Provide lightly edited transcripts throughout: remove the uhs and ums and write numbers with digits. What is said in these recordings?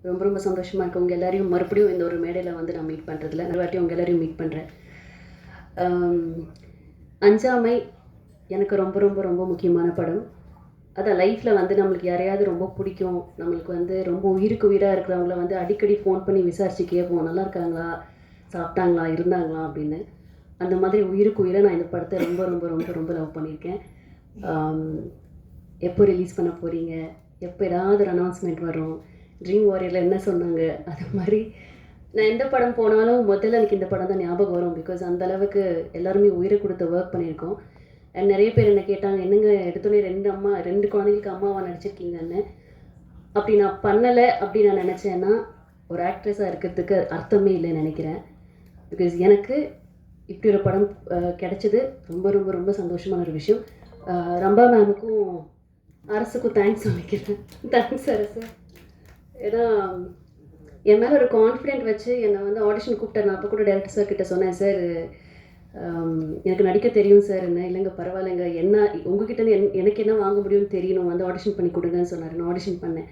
ரொம்ப ரொம்ப சந்தோஷமாக இருக்குது உங்கள் எல்லாரையும் மறுபடியும் இந்த ஒரு மேடையில் வந்து நான் மீட் பண்ணுறதுல நிறைய வாட்டி உங்கள் எல்லாரையும் மீட் பண்ணுறேன். அஞ்சாமை எனக்கு ரொம்ப ரொம்ப ரொம்ப முக்கியமான படம். அதான் லைஃப்பில் வந்து நம்மளுக்கு யாரையாவது ரொம்ப பிடிக்கும், நம்மளுக்கு வந்து ரொம்ப உயிருக்கு உயிராக இருக்கிறவங்கள வந்து அடிக்கடி ஃபோன் பண்ணி விசாரித்து கேட்போம், நல்லா இருக்காங்களா, சாப்பிட்டாங்களா, இருந்தாங்களா அப்படின்னு. அந்த மாதிரி உயிருக்கு உயிராக நான் இந்த படத்தை ரொம்ப ரொம்ப ரொம்ப ரொம்ப லவ் பண்ணியிருக்கேன். எப்போ ரிலீஸ் பண்ண போகிறீங்க, எப்போ ஏதாவது ஒரு அனௌன்ஸ்மெண்ட் வரும், ட்ரீம் வாரியரில் என்ன சொன்னாங்க, அது மாதிரி நான் எந்த படம் போனாலும் முதல்ல எனக்கு இந்த படம் தான் ஞாபகம் வரும். பிகாஸ் அந்தளவுக்கு எல்லாருமே உயிரை கொடுத்து ஒர்க் பண்ணியிருக்கோம். அண்ட் நிறைய பேர் என்ன கேட்டாங்க, என்னங்க எடுத்தோடனே 2 குழந்தைங்களுக்கு அம்மாவாக நடிச்சிருக்கீங்கன்னு. அப்படி நான் பண்ணலை அப்படி நான் நினச்சேன்னா ஒரு ஆக்ட்ரஸாக இருக்கிறதுக்கு அர்த்தமே இல்லைன்னு நினைக்கிறேன். பிகாஸ் எனக்கு இப்படி ஒரு படம் கிடைச்சது ரொம்ப ரொம்ப ரொம்ப சந்தோஷமான ஒரு விஷயம். ரம்பா மேமுக்கும் அரசுக்கும் தேங்க்ஸ் சொல்லிக்கிறேன். தேங்க்ஸ் அரசு. ஏன்னா என் மேலே ஒரு கான்ஃபிடென்ட் வச்சு என்னை வந்து ஆடிஷன் கூப்பிட்டார். நான் அப்போ கூட டேரக்டர் சார் கிட்டே சொன்னேன், சார் எனக்கு நடிக்க தெரியும் சார். என்ன இல்லைங்க பரவாயில்லைங்க, என்ன உங்ககிட்ட எனக்கு என்ன வாங்க முடியும்னு தெரியணும், வந்து ஆடிஷன் பண்ணி கொடுங்கன்னு சொன்னார். நான் ஆடிஷன் பண்ணேன்.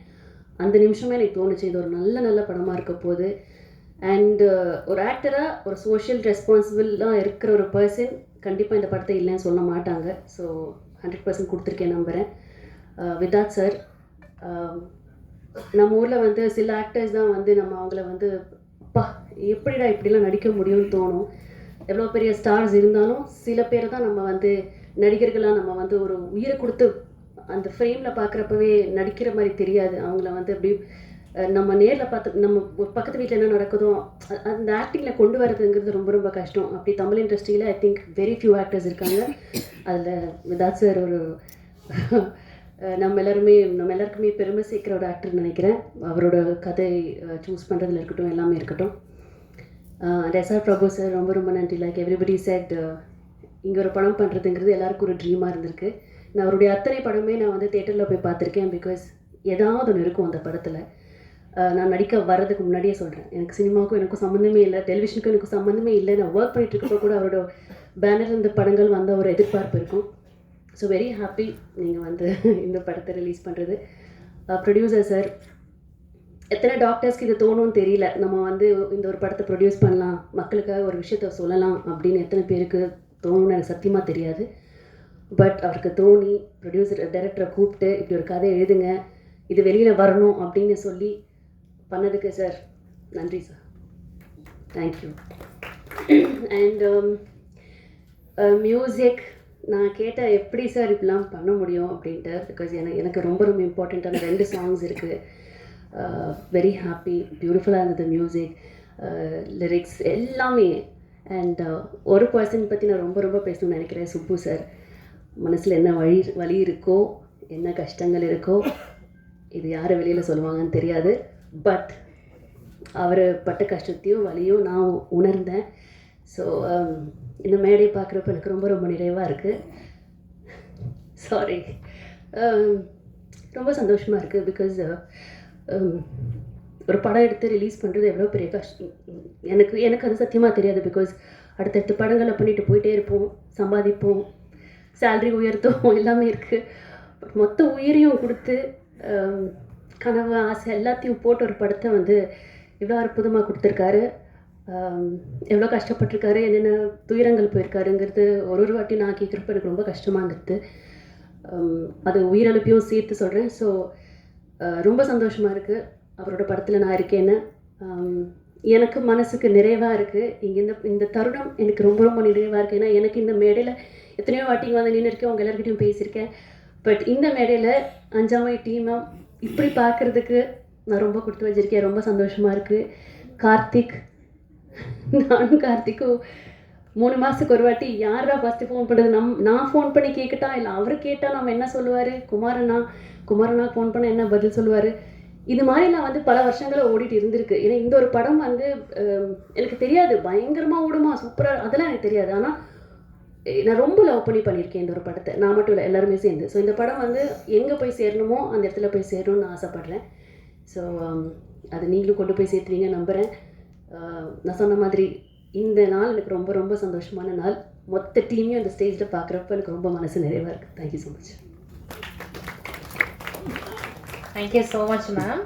அந்த நிமிஷமே எனக்கு தோணுச்சு இது ஒரு நல்ல படமாக இருக்க போகுது. அண்டு ஒரு ஆக்டராக ஒரு சோஷியல் ரெஸ்பான்சிபிளாக இருக்கிற ஒரு பர்சன் கண்டிப்பாக இந்த படத்தை இல்லைன்னு சொல்ல மாட்டாங்க. ஸோ 100% கொடுத்துருக்கேன் நம்புகிறேன். விதாத் சார், நம்ம ஊரில் வந்து சில ஆக்டர்ஸ் தான் வந்து நம்ம அவங்கள வந்து அப்பா எப்படிடா இப்படிலாம் நடிக்க முடியும்னு தோணும். எவ்வளோ பெரிய ஸ்டார்ஸ் இருந்தாலும் சில பேரை தான் நம்ம வந்து நடிகர்களாக நம்ம வந்து ஒரு உயிரை கொடுத்து அந்த ஃப்ரேமில் பார்க்குறப்பவே நடிக்கிற மாதிரி தெரியாது. அவங்கள வந்து அப்படி நம்ம நேரில் பார்த்து நம்ம பக்கத்து வீட்டில் என்ன நடக்குதோ அந்த ஆக்டிங்கில் கொண்டு வரதுங்கிறது ரொம்ப ரொம்ப கஷ்டம். அப்படி தமிழ் இண்டஸ்ட்ரியில் I think very few actors இருக்காங்க. அதில் விதாத் சார் ஒரு நம்ம எல்லாருக்குமே பெருமை சேர்க்குற ஒரு ஆக்டர்னு நினைக்கிறேன். அவரோட கதை சூஸ் பண்ணுறதுல இருக்கட்டும், எல்லாமே இருக்கட்டும். எஸ்ஆர் பிரபு சார் ரொம்ப ரொம்ப நன்றி. லைக் எவ்ரிபடி செட், இங்கே ஒரு படம் பண்ணுறதுங்கிறது எல்லாருக்கும் ஒரு ட்ரீமாக இருந்திருக்கு. நான் அவருடைய அத்தனை படமே நான் வந்து தேட்டரில் போய் பார்த்துருக்கேன். பிகாஸ் ஏதாவது ஒன்று இருக்கும் அந்த படத்தில். நான் நடிக்க வர்றதுக்கு முன்னாடியே சொல்கிறேன், எனக்கு சினிமாவுக்கும் எனக்கும் சம்மந்தமே இல்லை, டெலிவிஷனுக்கும் எனக்கு சம்மந்தமே இல்லை. நான் ஒர்க் பண்ணிட்டு இருக்கப்போ கூட அவரோட பேனர் இந்த படங்கள் வந்த ஒரு எதிர்பார்ப்பு இருக்கும். ஸோ வெரி ஹாப்பி நீங்கள் வந்து இந்த படத்தை ரிலீஸ் பண்ணுறது. ப்ரொடியூசர் சார், எத்தனை டாக்டர்ஸ்க்கு இது தோணும்னு தெரியல. நம்ம வந்து இந்த ஒரு படத்தை ப்ரொடியூஸ் பண்ணலாம், மக்களுக்காக ஒரு விஷயத்த சொல்லலாம் அப்படின்னு எத்தனை பேருக்கு தோணும்னு எனக்கு சத்தியமாக தெரியாது. பட் அவருக்கு தோணி டைரக்டரை கூப்பிட்டு இப்படி ஒரு கதை எழுதுங்க, இது வெளியில் வரணும் அப்படின்னு சொல்லி பண்ணதுக்கு சார் நன்றி சார். தேங்க்யூ. அண்ட் மியூசிக் நான் கேட்டேன், எப்படி சார் இப்படிலாம் பண்ண முடியும் அப்படின்ட்டு. பிகாஸ் எனக்கு ரொம்ப ரொம்ப இம்பார்ட்டண்ட்டான 2 சாங்ஸ் இருக்குது. வெரி ஹாப்பி, பியூட்டிஃபுல்லாக இருந்தது மியூசிக், லிரிக்ஸ் எல்லாமே. அண்ட் ஒரு பர்சன் பற்றி நான் ரொம்ப ரொம்ப பேசணும்னு நினைக்கிறேன், சுப்பு சார். மனசில் என்ன வலி இருக்கோ, என்ன கஷ்டங்கள் இருக்கோ, இது யாரை வெளியில் சொல்லுவாங்கன்னு தெரியாது. பட் அவர் பட்ட கஷ்டத்தையும் வலியும் நான் உணர்ந்தேன். ஸோ இந்த மேடையை பார்க்குறப்ப எனக்கு ரொம்ப ரொம்ப நிறைவாக இருக்குது. சாரி, ரொம்ப சந்தோஷமாக இருக்குது. பிகாஸ் ஒரு படம் எடுத்து ரிலீஸ் பண்ணுறது எவ்வளோ பெரிய கஷ்டம் எனக்கு அது சத்தியமாக தெரியாது. பிகாஸ் அடுத்தடுத்த படங்களை பண்ணிட்டு போயிட்டே இருப்போம், சம்பாதிப்போம், சேல்ரி உயர்த்தும், எல்லாமே இருக்குது. பட் மொத்த உயிரையும் கொடுத்து கனவு ஆசை எல்லாத்தையும் போட்டு ஒரு படத்தை வந்து இவ்வளோ அற்புதமாக கொடுத்துருக்காரு. எவ்வளோ கஷ்டப்பட்டிருக்காரு, என்னென்ன துயரங்கள் போயிருக்காருங்கிறது ஒரு வாட்டி நான் கேட்குறப்ப எனக்கு ரொம்ப கஷ்டமாக இருந்தது. அது உயிரிழப்பையும் சேர்த்து சொல்கிறேன். ஸோ ரொம்ப சந்தோஷமாக இருக்குது அவரோட படத்தில் நான் இருக்கேன்னு. எனக்கு மனசுக்கு நிறைவாக இருக்குது. இங்கே இந்த தருணம் எனக்கு ரொம்ப ரொம்ப நிறைவாக இருக்குது. ஏன்னா எனக்கு இந்த மேடையில் எத்தனையோ வாட்டிங்க வந்து நின்று இருக்கேன், உங்கள் எல்லாருக்கிட்டையும் பேசியிருக்கேன். பட் இந்த மேடையில் அஞ்சாமை டீமாக இப்படி பார்க்குறதுக்கு நான் ரொம்ப கொடுத்து வச்சுருக்கேன். ரொம்ப சந்தோஷமாக இருக்குது. கார்த்திக், நானும் கார்த்திக்கும் 3 மாதத்துக்கு ஒரு வாட்டி யாரா ஃபஸ்ட்டு ஃபோன் பண்ணுறது, நான் ஃபோன் பண்ணி கேட்கட்டா இல்லை அவர் கேட்டால் நம்ம என்ன சொல்லுவார், குமாரண்ணா ஃபோன் பண்ண என்ன பதில் சொல்லுவார். இது மாதிரி நான் வந்து பல வருஷங்களாக ஓடிட்டு இருந்திருக்கு. ஏன்னா இந்த ஒரு படம் வந்து எனக்கு தெரியாது பயங்கரமாக ஓடுமா சூப்பராக, அதெல்லாம் எனக்கு தெரியாது. ஆனால் நான் ரொம்ப லவ் பண்ணியிருக்கேன் இந்த ஒரு படத்தை. நான் மட்டும் இல்லை, எல்லாருமே சேர்ந்து. ஸோ இந்த படம் வந்து எங்கே போய் சேரணுமோ அந்த இடத்துல போய் சேரணும்னு நான் ஆசைப்பட்றேன். ஸோ அதை நீங்களும் கொண்டு போய் சேர்த்துவீங்க நம்புகிறேன். நான் சொன்ன மாதிரி இந்த நாள் எனக்கு ரொம்ப ரொம்ப சந்தோஷமான நாள். மொத்த டீமையும் அந்த ஸ்டேஜில் பார்க்குறப்ப எனக்கு ரொம்ப மனசு நிறைவாக இருக்குது. Thank you so much. Thank you so much ma'am.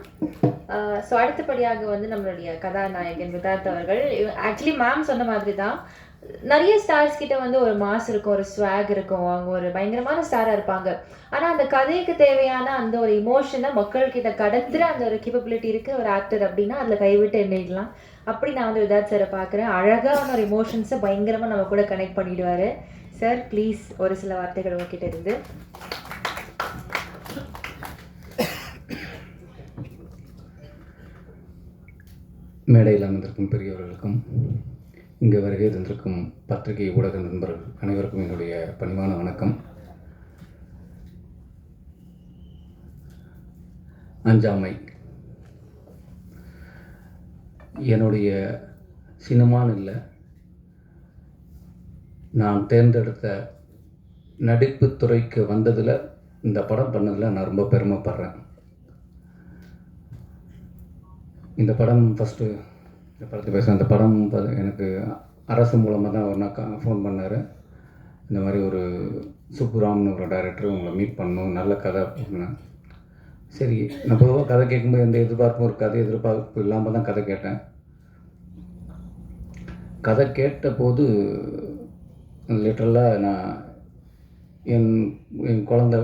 So அடுத்தபடியாக வந்து நம்மளுடைய கதாநாயகன் விதார்த் அவர்கள். ஆக்சுவலி மேம் சொன்ன மாதிரி தான் நிறைய ஸ்டார்ஸ் கிட்ட வந்து ஒரு மாஸ் இருக்கும், ஒரு ஸ்வாக் இருக்கும், அவங்க ஒரு பயங்கரமான ஸ்டாராக இருப்பாங்க. ஆனால் அந்த கதைக்கு தேவையான அந்த ஒரு இமோஷனை மக்கள்கிட்ட கடத்துகிற அந்த ஒரு கேப்பபிலிட்டி இருக்கிற ஒரு ஆக்டர் அப்படின்னா அதில் கைவிட்டு எண்ணிடலாம். அப்படி நான் வந்து விதார்த் சாரை பார்க்குறேன். அழகான ஒரு இமோஷன்ஸை பயங்கரமாக நம்ம கூட கனெக்ட் பண்ணிடுவார். சார் ப்ளீஸ் ஒரு சில வார்த்தைகள் உங்ககிட்ட இருந்து. மேடையில் அமர்ந்திருக்கும் பெரியவர்களுக்கும் இங்கு வருகை தந்திருக்கும் பத்திரிகை ஊடக நண்பர்கள் அனைவருக்கும் என்னுடைய பணிவான வணக்கம். அஞ்சாமை என்னுடைய சினிமான்னு இல்லை, நான் தேர்ந்தெடுத்த நடிப்பு துறைக்கு வந்ததில் இந்த படம் பண்ணதில் நான் ரொம்ப பெருமைப்படுறேன். இந்த படம் ஃபஸ்ட்டு இந்த படத்தை பேசுகிறேன். இந்த படம் எனக்கு அரசு மூலமாக தான் ஒரு நாள் ஃபோன் பண்ணார். இந்த மாதிரி ஒரு சுப்புராம்னு ஒரு டைரக்டர் உங்களை மீட் பண்ணணும், நல்ல கதை அப்படின்னா. சரி, நான் பொதுவாக கதை கேட்கும்போது எந்த எதிர்பார்ப்பும் இருக்காது, எதிர்பார்ப்பு இல்லாமல் தான் கதை கேட்டேன். கதை கேட்ட போது லிட்ரலாக நான் என் குழந்த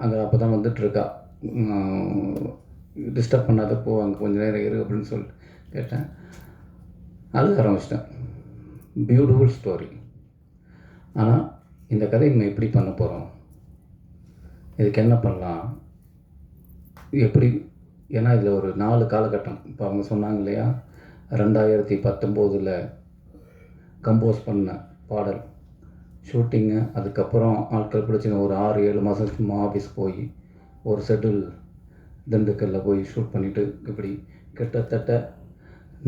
அங்கே அப்போ தான் வந்துட்டுருக்கா, டிஸ்டர்ப் பண்ணாதப்போ அங்கே கொஞ்சம் நேரம் இரு அப்படின்னு சொல்லிட்டு கேட்டேன். அழுக ஆரம்பிச்சிட்டேன். Beautiful story. ஆனால் இந்த கதை நம்ம எப்படி பண்ண போகிறோம், இதுக்கு என்ன பண்ணலாம், எப்படி, ஏன்னா இதில் ஒரு 4 காலகட்டம். இப்போ அவங்க சொன்னாங்க இல்லையா, 2019 கம்போஸ் பண்ண பாடல் ஷூட்டிங்கு, அதுக்கப்புறம் ஆட்கள் பிடிச்சின ஒரு 6-7 மாதம் சும்மா ஆஃபீஸ் போய் ஒரு ஷெட்யூல் திண்டுக்கல்லில் போய் ஷூட் பண்ணிவிட்டு, இப்படி கிட்டத்தட்ட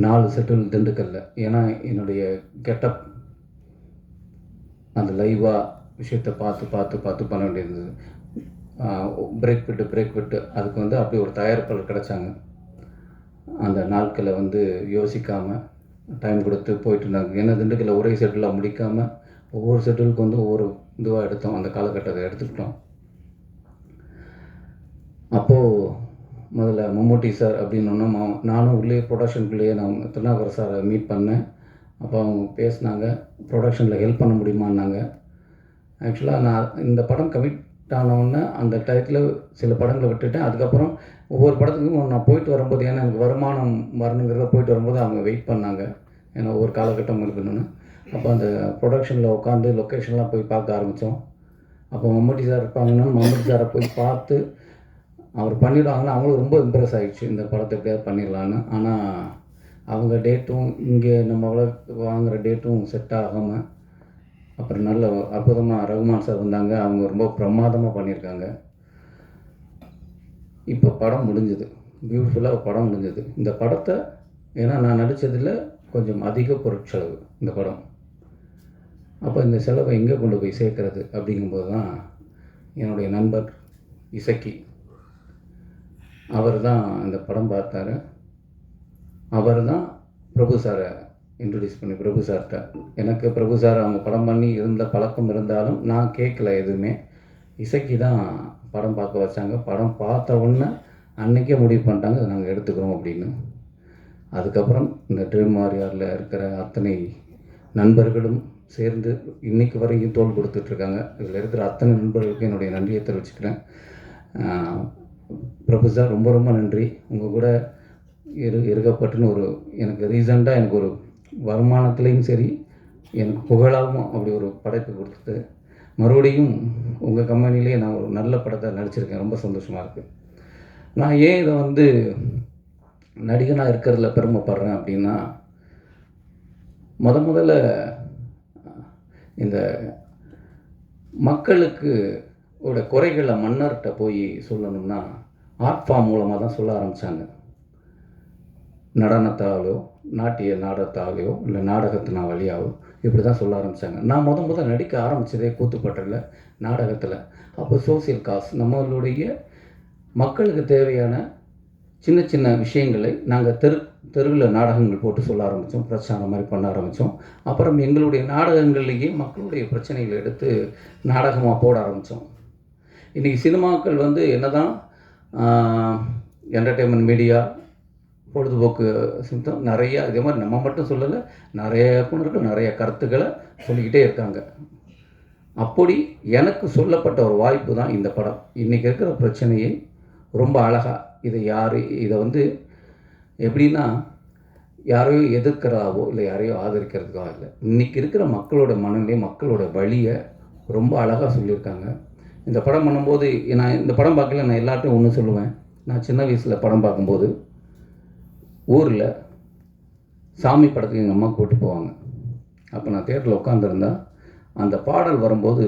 4 ஷெட்யூல் திண்டுக்கல்லில். ஏன்னா என்னுடைய கெட்டப் அந்த லைவாக விஷயத்தை பார்த்து பண்ண வேண்டியிருந்தது. பிரேக் விட்டு அதுக்கு வந்து அப்படி ஒரு தயாரிப்பாளர் கிடச்சாங்க. அந்த நாட்களை வந்து யோசிக்காமல் டைம் கொடுத்து போயிட்டு இருந்தாங்க. ஏன்னா திண்டுக்கல்ல ஒரே ஷெட்யூலாக முடிக்காமல் ஒவ்வொரு ஷெட்யூலுக்கு வந்து ஒவ்வொரு இதுவாக எடுத்தோம். அந்த காலகட்டத்தை எடுத்துக்கிட்டோம். அப்போது முதல்ல மம்முட்டி சார் அப்படின்னோன்னா, நானும் உள்ளே ப்ரொடக்ஷனுக்குள்ளேயே நான் திருநாகர் சாரை மீட் பண்ணேன். அப்போ அவங்க பேசினாங்க, ப்ரொடக்ஷனில் ஹெல்ப் பண்ண முடியுமான்னாங்க. ஆக்சுவலாக நான் இந்த படம் கமிட் ஆனவுடனே அந்த டயத்தில் சில படங்களை விட்டுட்டேன். அதுக்கப்புறம் ஒவ்வொரு படத்துக்கும் நான் போயிட்டு வரும்போது, ஏன்னா எனக்கு வருமானம் வரணுங்கிறத போயிட்டு வரும்போது அவங்க வெயிட் பண்ணாங்க, ஏன்னா ஒவ்வொரு காலகட்டம் இருக்கணும்னு. அப்போ அந்த ப்ரொடக்ஷனில் உட்காந்து லொக்கேஷன்லாம் போய் பார்க்க ஆரம்பித்தோம். அப்போ மம்முட்டி சார் இருப்பாங்கன்னா மம்முட்டி சாரை போய் பார்த்து அவர் பண்ணிவிடுவாங்கன்னா அவங்களும் ரொம்ப இம்ப்ரெஸ் ஆகிடுச்சு, இந்த படத்தை எப்படியாவது பண்ணிடலான்னு. ஆனால் அவங்க டேட்டும் இங்கே நம்ம வாங்குகிற டேட்டும் செட் ஆகாமல், அப்புறம் நல்ல அற்புதமாக ரகுமான் சார் வந்தாங்க. அவங்க ரொம்ப பிரமாதமாக பண்ணியிருக்காங்க. இப்போ படம் முடிஞ்சது, பியூட்டிஃபுல்லாக படம் முடிஞ்சது. இந்த படத்தை, ஏன்னா நான் நடித்ததில் கொஞ்சம் அதிக பொருட்செலவு இந்த படம். அப்போ இந்த செலவை எங்கே கொண்டு போய் சேர்க்கறது அப்படிங்கும்போது தான் என்னுடைய நண்பர் இசக்கி அவர் தான் இந்த படம் பார்த்தாரு. அவர் தான் பிரபு சாரை இன்ட்ரடியூஸ் பண்ணி, பிரபு சார்கிட்ட, எனக்கு பிரபு சார் அவங்க படம் பண்ணி இருந்த பழக்கம் இருந்தாலும் நான் கேட்கல எதுவுமே. இசைக்கு தான் படம் பார்க்க வச்சாங்க. படம் பார்த்த உடனே அன்றைக்கே முடிவு பண்ணிட்டாங்க, அதை நாங்கள் எடுத்துக்கிறோம் அப்படின்னு. அதுக்கப்புறம் இந்த ட்ரீம் வாரியரில் இருக்கிற அத்தனை நண்பர்களும் சேர்ந்து இன்றைக்கு வரைக்கும் தோள் கொடுத்துட்ருக்காங்க. இதில் இருக்கிற அத்தனை நண்பர்களுக்கும் என்னுடைய நன்றியை தெரிவிச்சுக்கிறேன். பிரபு சார் ரொம்ப ரொம்ப நன்றி. உங்கள் கூட இருக்கப்பட்டுன்னு ஒரு எனக்கு ரீசெண்டாக எனக்கு ஒரு வருமானத்துலேயும் சரி, எனக்கு புகழாகவும் அப்படி ஒரு படைப்பு கொடுத்துட்டு மறுபடியும் உங்கள் கம்பெனிலேயே நான் ஒரு நல்ல படத்தை நடிச்சிருக்கேன். ரொம்ப சந்தோஷமாக இருக்குது. நான் ஏன் இதை வந்து நடிகனாக இருக்கிறதுல பெருமைப்படுறேன் அப்படின்னா, முதல்ல இந்த மக்களுக்கு ஓட குறைகளை மன்னர்கிட்ட போய் சொல்லணும்னா ஆர்ட் ஃபார்ம் மூலமாக தான் சொல்ல ஆரம்பித்தாங்க. நடனத்தாலோ நாட்டிய நாடகத்தாலேயோ இல்லை நாடகத்தின வழியாவோ இப்படி தான் சொல்ல ஆரம்பித்தாங்க. நான் முதல் நடிக்க ஆரம்பித்ததே கூத்துப்பட்டில் நாடகத்தில். அப்போ சோசியல் காஸ், நம்மளுடைய மக்களுக்கு தேவையான சின்ன சின்ன விஷயங்களை நாங்கள் தெருவில் நாடகங்கள் போட்டு சொல்ல ஆரம்பித்தோம். பிரச்சாரம் மாதிரி பண்ண ஆரம்பித்தோம். அப்புறம் எங்களுடைய நாடகங்கள்லேயே மக்களுடைய பிரச்சனைகளை எடுத்து நாடகமாக போட ஆரம்பித்தோம். இன்றைக்கி சினிமாக்கள் வந்து என்ன தான் என்டர்டெயின்மெண்ட் மீடியா, பொழுதுபோக்கு சிந்தம் நிறையா, இதே மாதிரி நம்ம மட்டும் சொல்லலை, நிறைய இயக்குனர்கள் நிறைய கருத்துக்களை சொல்லிக்கிட்டே இருக்காங்க. அப்படி எனக்கு சொல்லப்பட்ட ஒரு வாய்ப்பு தான் இந்த படம். இன்றைக்கி இருக்கிற பிரச்சனையை ரொம்ப அழகாக இதை வந்து எப்படின்னா யாரையோ எதிர்க்கிறதாவோ இல்லை யாரையோ ஆதரிக்கிறதுக்காக இல்லை, இன்றைக்கி இருக்கிற மக்களோட மனநிலை, மக்களோட வழியை ரொம்ப அழகாக சொல்லியிருக்காங்க. இந்த படம் பண்ணும்போது நான் இந்த படம் பார்க்கல, நான் எல்லார்ட்டையும் ஒன்று சொல்லுவேன். நான் சின்ன வயசில் படம் பார்க்கும்போது ஊரில் சாமி படத்துக்கு எங்கள் அம்மா கூப்பிட்டு போவாங்க. அப்போ நான் தேட்டரில் உட்காந்துருந்தா அந்த பாடல் வரும்போது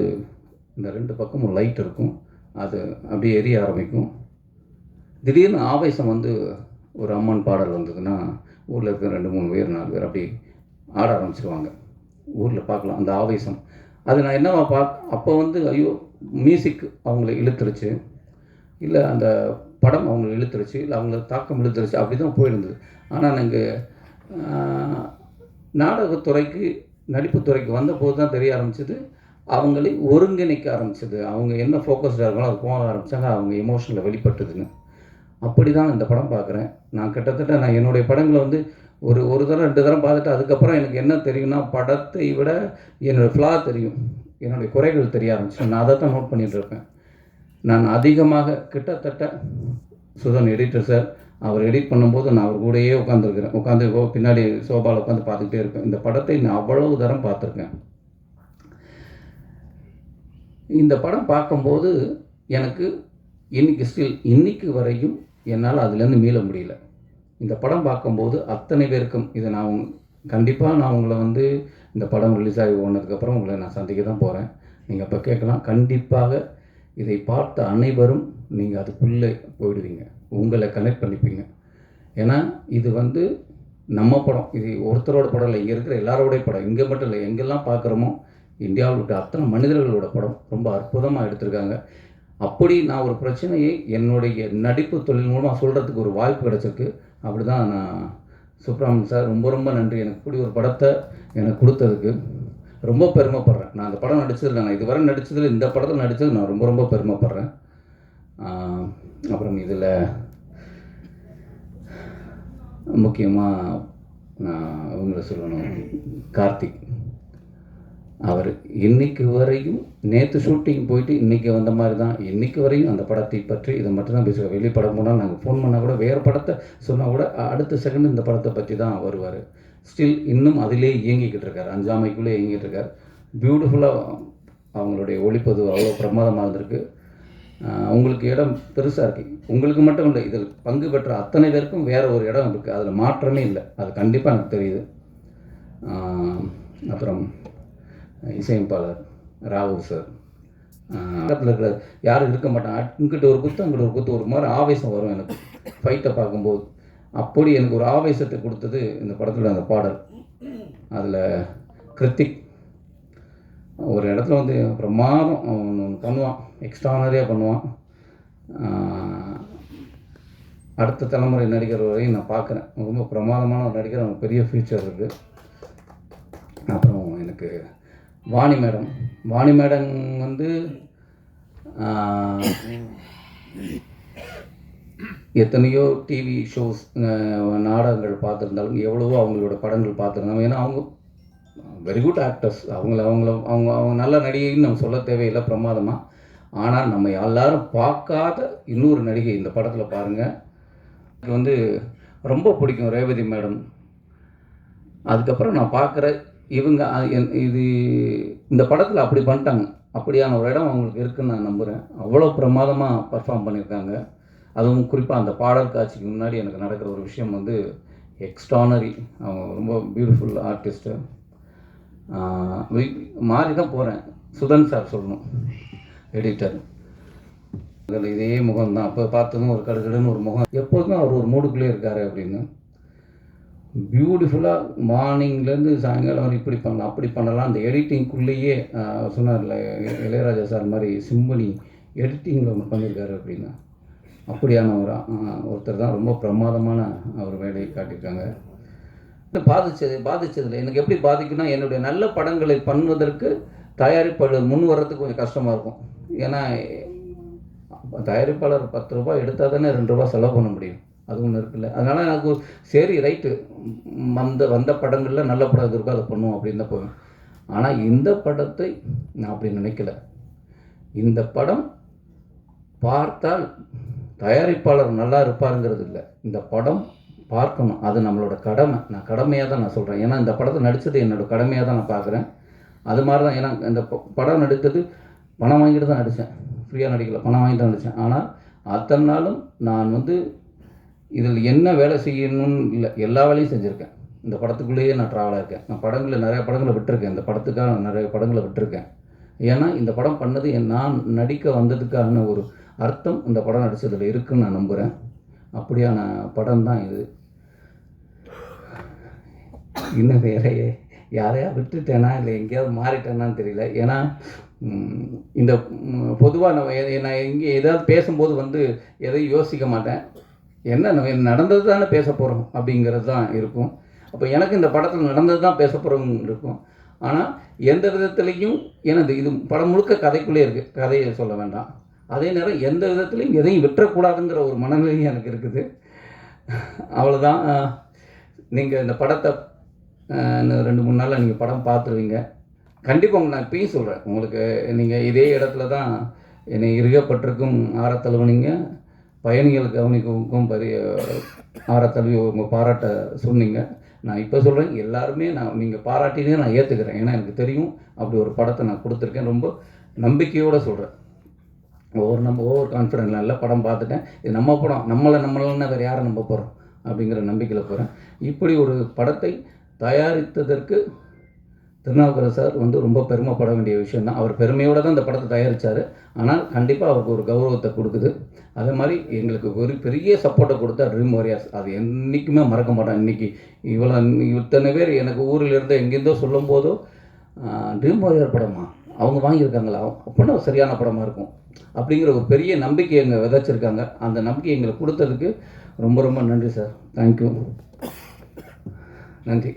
இந்த 2 பக்கமும் லைட் இருக்கும், அது அப்படியே எரிய ஆரம்பிக்கும். திடீர்னு ஆவேசம் வந்து ஒரு அம்மன் பாடல் வந்ததுன்னா ஊரில் இருக்கிற 2-3 பேர் 4 பேர் அப்படி ஆட ஆரம்பிச்சிருவாங்க. ஊரில் பார்க்கலாம் அந்த ஆவேசம். அது நான் என்னவா அப்போ வந்து ஐயோ மியூசிக் அவங்கள இழுத்துருச்சு, இல்லை அந்த படம் அவங்கள இழுத்துருச்சு, இல்லை அவங்கள தாக்கம் இழுத்துருச்சு, அப்படி தான் போயிருந்தது. ஆனால் நாங்கள் நாடகத்துறைக்கு நடிப்புத்துறைக்கு வந்தபோது தான் தெரிய ஆரம்பிச்சது, அவங்களை ஒருங்கிணைக்க ஆரம்பிச்சது. அவங்க என்ன ஃபோக்கஸ்டாக இருக்காங்களோ அது போக ஆரம்பித்தாங்க, அவங்க எமோஷனில் வெளிப்பட்டதுன்னு. அப்படி தான் இந்த படம் பார்க்குறேன். நான் கிட்டத்தட்ட என்னுடைய படங்களை வந்து ஒரு தரம் 2 தரம் பார்த்துட்டு அதுக்கப்புறம் எனக்கு என்ன தெரியும்னா, படத்தை விட என்னோடய ஃப்ளா தெரியும், என்னுடைய குறைகள் தெரிய ஆரம்பிச்சு. நான் அதை தான் நோட் பண்ணிகிட்டு இருப்பேன். நான் அதிகமாக கிட்டத்தட்ட சுதன் எடிட்டர் சார் அவர் எடிட் பண்ணும்போது நான் அவர் கூடயே உட்காந்து பின்னாடி சோபாவில் உட்காந்து பார்த்துக்கிட்டே இருப்பேன். இந்த படத்தை நான் அவ்வளவு தரம் பார்த்துருக்கேன். இந்த படம் பார்க்கும்போது எனக்கு இன்னைக்கு வரையும் என்னால் அதுலேருந்து மீள முடியல. இந்த படம் பார்க்கும்போது அத்தனை பேருக்கும் இதை கண்டிப்பாக உங்களை வந்து இந்த படம் ரிலீஸ் ஆகி போனதுக்கப்புறம் உங்களை நான் சந்திக்க தான் போகிறேன். நீங்கள் அப்போ கேட்கலாம். கண்டிப்பாக இதை பார்த்த அனைவரும் நீங்கள் அதுக்குள்ளே போயிடுவீங்க, உங்களை கனெக்ட் பண்ணிப்பீங்க. ஏன்னா இது வந்து நம்ம படம், இது ஒருத்தரோட படம் இல்லை, இங்கே இருக்கிற எல்லாரோடைய படம். இங்கே மட்டும் இல்லை, எங்கெல்லாம் பார்க்குறோமோ இந்தியாவில் இருக்க அத்தனை மனிதர்களோட படம் ரொம்ப அற்புதமாக எடுத்திருக்காங்க. அப்படி நான் ஒரு பிரச்சனையை என்னுடைய நடிப்பு தொழில் மூலமாக சொல்கிறதுக்கு ஒரு வாய்ப்பு கிடச்சிருக்கு. அப்படி தான் நான் சுப்ரமணியன் சார் ரொம்ப ரொம்ப நன்றி. எனக்கு இப்படி ஒரு படத்தை எனக்கு கொடுத்ததுக்கு ரொம்ப பெருமைப்படுறேன். நான் அந்த படம் நடித்ததில்லை, நான் இதுவரை நடித்ததில் இந்த படத்தில் நடித்தது நான் ரொம்ப ரொம்ப பெருமைப்படுறேன். அப்புறம் இதில் முக்கியமாக நான் அவங்கள சொல்லணும், கார்த்திக். அவர் இன்றைக்கு வரையும் நேற்று ஷூட்டிங் போயிட்டு இன்றைக்கி வந்த மாதிரி தான், இன்றைக்கி வரையும் அந்த படத்தை பற்றி இதை மட்டும் தான் பேசுவார். வெளி படம் போனால் நாங்கள் ஃபோன் பண்ணால் கூட, வேறு படத்தை சொன்னால் கூட அடுத்த செகண்ட் இந்த படத்தை பற்றி தான் வருவார். ஸ்டில் இன்னும் அதிலே இயங்கிக்கிட்டு இருக்கார், அஞ்சாமைக்குள்ளே இயங்கிட்டு இருக்கார். பியூட்டிஃபுல்லாக அவங்களுடைய ஒளிப்பதிவு அவ்வளோ பிரமாதமாக இருந்திருக்கு. உங்களுக்கு இடம் பெருசாக இருக்குது, உங்களுக்கு மட்டும் இல்லை, இதில் பங்கு பெற்ற அத்தனை பேருக்கும் வேறு ஒரு இடம் இருக்குது, அதில் மாற்றமே இல்லை, அது கண்டிப்பாக எனக்கு தெரியுது. அப்புறம் இசையமைப்பாளர் ராகுல் சார், பக்கத்தில் இருக்கிற யாரும் இருக்க மாட்டாங்க, இங்கிட்ட ஒரு குத்து அங்கிட்ட ஒரு குத்து, ஒரு மாதிரி ஆவேசம் வரும் எனக்கு ஃபைட்டை பார்க்கும்போது. அப்படி எனக்கு ஒரு ஆவேசத்தை கொடுத்தது இந்த படத்தில் அந்த பாடல். அதில் கிருத்திக் ஒரு இடத்துல வந்து பிரமாதம் ஒன்று பண்ணுவான், எக்ஸ்ட்ரானரியாக பண்ணுவான். அடுத்த தலைமுறை நடிகர் வரையும் நான் பார்க்குறேன், ரொம்ப பிரமாதமான ஒரு நடிகர், அவங்க பெரிய ஃபியூச்சர் இருக்குது. அப்புறம் எனக்கு வாணி மேடம் வந்து எத்தனையோ டிவி ஷோஸ் நாடகங்கள் பார்த்துருந்தாலும் எவ்வளவோ அவங்களோட படங்கள் பார்த்துருந்தாங்க. ஏன்னா அவங்க வெரி குட் ஆக்டர்ஸ், அவங்க நல்ல நடிகைன்னு நம்ம சொல்ல தேவையில்லை, பிரமாதமாக. ஆனால் நம்ம எல்லாரும் பார்க்காத இன்னொரு நடிகை இந்த படத்தில் பாருங்கள், எனக்கு வந்து ரொம்ப பிடிக்கும் ரேவதி மேடம். அதுக்கப்புறம் நான் பார்க்குற இவங்க இந்த படத்தில் அப்படி பண்ணிட்டாங்க, அப்படியான ஒரு இடம் அவங்களுக்கு இருக்குதுன்னு நான் நம்புகிறேன். அவ்வளோ பிரமாதமாக பர்ஃபார்ம் பண்ணியிருக்காங்க. அதுவும் குறிப்பாக அந்த பாடல் காட்சிக்கு முன்னாடி எனக்கு நடக்கிற ஒரு விஷயம் வந்து எக்ஸ்ட்ரானரி. அவங்க ரொம்ப பியூட்டிஃபுல் ஆர்டிஸ்ட்டு. மாறி தான் போகிறேன், சுதன் சார் சொல்லணும், எடிட்டர். அதில் இதே முகம் தான், அப்போ பார்த்ததும் ஒரு கடுகடுன்னு ஒரு முகம், எப்போதுமே அவர் ஒரு மூடுக்குள்ளே இருக்கார் அப்படின்னு. பியூட்டிஃபுல்லாக மார்னிங்லேருந்து சாயங்காலம் வரை இப்படி பண்ணலாம் அப்படி பண்ணலாம். அந்த எடிட்டிங்குள்ளேயே சொன்னார்ல இளையராஜா சார் மாதிரி சிம்பனி எடிட்டிங்கில் ஒன்று பண்ணியிருக்காரு அப்படின்னு. அப்படியான ஒருத்தர் தான், ரொம்ப பிரமாதமான அவர் வேலையை காட்டியிருக்காங்க. பாதிச்சதில் எனக்கு எப்படி பாதிக்குன்னா, என்னுடைய நல்ல படங்களை பண்ணுவதற்கு தயாரிப்பாளர் முன் வர்றதுக்கு கொஞ்சம் கஷ்டமாக இருக்கும். ஏன்னா தயாரிப்பாளர் 10 ரூபாய் எடுத்தால் தானே 2 ரூபா செலவு பண்ண முடியும். அது ஒன்று இருக்குல்ல. அதனால் எனக்கு சரி ரைட்டு, வந்த படங்களில் நல்ல படம் எது இருக்கோ அதை பண்ணுவோம் அப்படின்னு தான் போவேன். ஆனால் இந்த படத்தை நான் அப்படி நினைக்கல. இந்த படம் பார்த்தால் தயாரிப்பாளர் நல்லா இருப்பாருங்கிறது இல்லை, இந்த படம் பார்க்கணும், அது நம்மளோட கடமை. நான் கடமையாக தான் நான் சொல்கிறேன். ஏன்னா இந்த படத்தை நடித்தது என்னோடய கடமையாக தான் நான் பார்க்குறேன். அது மாதிரி தான். ஏன்னா இந்த படம் நடித்தது பணம் வாங்கிட்டு தான் நடித்தேன், ஃப்ரீயாக நடிக்கல, பணம் வாங்கிட்டு தான் நடித்தேன். ஆனால் அத்தனை நாளும் நான் வந்து இதில் என்ன வேலை செய்யணும்னு இல்லை, எல்லா வேலையும் செஞ்சுருக்கேன். இந்த படத்துக்குள்ளேயே நான் ட்ராவலாக இருக்கேன். நான் நிறைய படங்களை விட்டுருக்கேன். இந்த படத்துக்காக நான் நிறைய படங்களை விட்டுருக்கேன். ஏன்னா இந்த படம் பண்ணது நான் நடிக்க வந்ததுக்கான ஒரு அர்த்தம் இந்த படம் நடித்ததில் இருக்குதுன்னு நான் நம்புகிறேன். அப்படியான படம் தான் இது. இன்னும் வேற யாரையா விட்டுட்டேனா இல்லை எங்கேயாவது மாறிட்டேனான்னு தெரியல. ஏன்னா இந்த பொதுவாக நான் இங்கே ஏதாவது பேசும்போது வந்து எதையும் யோசிக்க மாட்டேன். என்ன நம்ம நடந்தது தானே பேச போகிறோம் அப்படிங்கிறது தான் இருக்கும். அப்போ எனக்கு இந்த படத்தில் நடந்தது தான் பேச போகிறோம்னு இருக்கும். ஆனால் எந்த விதத்துலேயும் எனது இது படம் முழுக்க கதைக்குள்ளே இருக்குது, கதையை சொல்ல வேண்டாம். அதே நேரம் எந்த விதத்துலையும் எதையும் விட்டுறக்கூடாதுங்கிற ஒரு மனநிலையும் எனக்கு இருக்குது. அவ்வளோதான். நீங்கள் இந்த படத்தை இன்னும் 2-3 நாளில் நீங்கள் படம் பார்த்துருவீங்க. கண்டிப்பாக நான் இப்பயும் சொல்கிறேன், உங்களுக்கு நீங்கள் இதே இடத்துல தான் என்னை இருகப்பட்டிருக்கும் ஆரத்தழுவுனீங்க, பயணிகள் கவனிக்கும் ஆரத்தழுவி உங்கள் பாராட்ட சொன்னீங்க. நான் இப்போ சொல்கிறேன், எல்லாருமே நீங்கள் பாராட்டினே நான் ஏற்றுக்கிறேன். ஏன்னா எனக்கு தெரியும் அப்படி ஒரு படத்தை நான் கொடுத்துருக்கேன். ரொம்ப நம்பிக்கையோடு சொல்கிறேன். ஓவர் கான்ஃபிடென்ட்லாம் இல்லை. படம் பார்த்துட்டேன், இது நம்ம படம், நம்மளன்னா வேறு யாரை நம்ப போகிறோம் அப்படிங்கிற நம்பிக்கையில் போகிறேன். இப்படி ஒரு படத்தை தயாரித்ததற்கு திருநாவுக்கரசு சார் வந்து ரொம்ப பெருமைப்பட வேண்டிய விஷயந்தான். அவர் பெருமையோடு தான் இந்த படத்தை தயாரித்தார். ஆனால் கண்டிப்பாக அவருக்கு ஒரு கௌரவத்தை கொடுக்குது. அதே மாதிரி எங்களுக்கு ஒரு பெரிய சப்போர்ட்டை கொடுத்தா ட்ரீம் வாரியர்ஸ், அது என்றைக்குமே மறக்க மாட்டேன். இன்றைக்கி இத்தனை பேர் எனக்கு ஊரில் இருந்து எங்கேருந்தோ சொல்லும் போதோ ட்ரீம் வாரியர் படமா அவங்க வாங்கியிருக்காங்களா, அப்படின்னா சரியான படமாக இருக்கும் அப்படிங்கிற ஒரு பெரிய நம்பிக்கை எங்களை விதைச்சிருக்காங்க. அந்த நம்பிக்கை எங்களுக்கு கொடுத்ததுக்கு ரொம்ப ரொம்ப நன்றி சார். தேங்க்யூ. நன்றி.